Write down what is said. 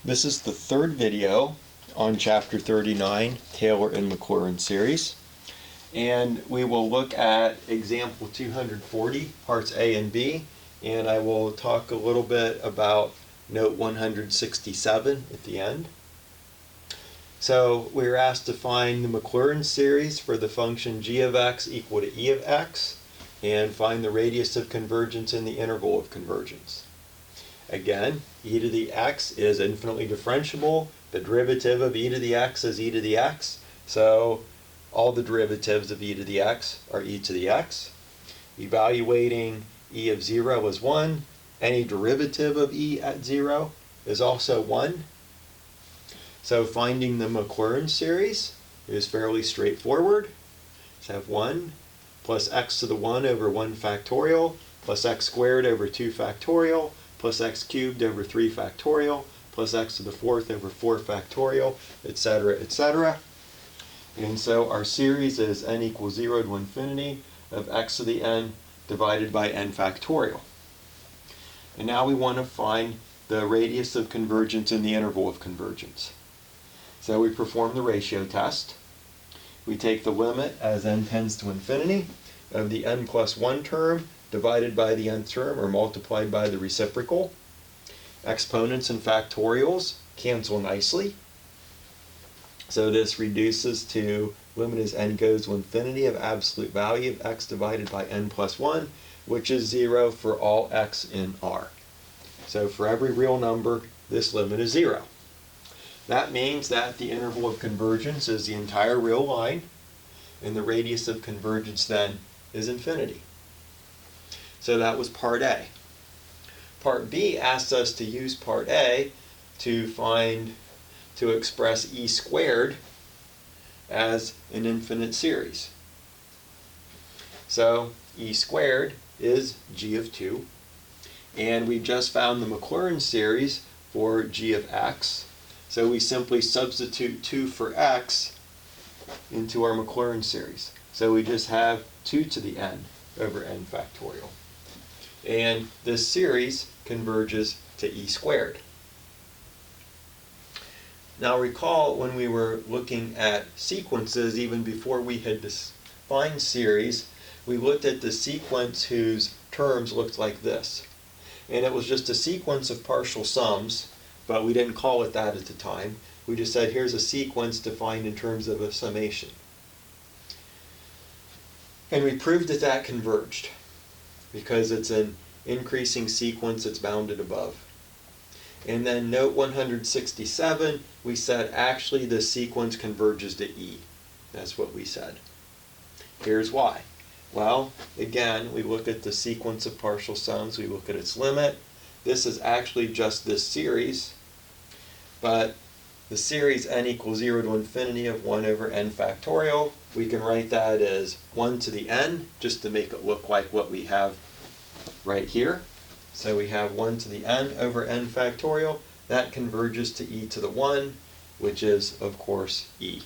This is the third video on Chapter 39, Taylor and Maclaurin series. And we will look at example 240, parts A and B, and I will talk a little bit about note 167 at the end. So we were asked to find the Maclaurin series for the function g of x equal to e of x, and find the radius of convergence in the interval of convergence. Again, e to the x is infinitely differentiable. The derivative of e to the x is e to the x. So all the derivatives of e to the x are e to the x. Evaluating e of 0 is 1. Any derivative of e at 0 is also 1. So finding the Maclaurin series is fairly straightforward. So have 1 plus x to the 1 over 1 factorial plus x squared over 2 factorial plus x cubed over 3 factorial, plus x to the 4th over 4 factorial, etc., etc. And so our series is n equals 0 to infinity of x to the n divided by n factorial. And now we want to find the radius of convergence in the interval of convergence. So we perform the ratio test. We take the limit as n tends to infinity of the n plus 1 term divided by the nth term or multiplied by the reciprocal. Exponents and factorials cancel nicely. So this reduces to limit as n goes to infinity of absolute value of x divided by n plus 1, which is 0 for all x in R. So for every real number, this limit is 0. That means that the interval of convergence is the entire real line, and the radius of convergence then is infinity. So that was part A. Part B asked us to use part A to express e squared as an infinite series. So e squared is g of 2, and we just found the Maclaurin series for g of x. So we simply substitute 2 for x into our Maclaurin series. So we just have 2 to the n over n factorial. And this series converges to e squared. Now recall when we were looking at sequences, even before we had defined series, we looked at the sequence whose terms looked like this. And it was just a sequence of partial sums, but we didn't call it that at the time. We just said here's a sequence defined in terms of a summation. And we proved that that converged, because it's an increasing sequence that's bounded above. And then note 167, we said actually the sequence converges to E. That's what we said. Here's why. Well, again, we look at the sequence of partial sums, we look at its limit. This is actually just this series, but the series n equals 0 to infinity of 1 over n factorial, we can write that as 1 to the n, just to make it look like what we have right here. So we have 1 to the n over n factorial. That converges to e to the 1, which is, of course, e.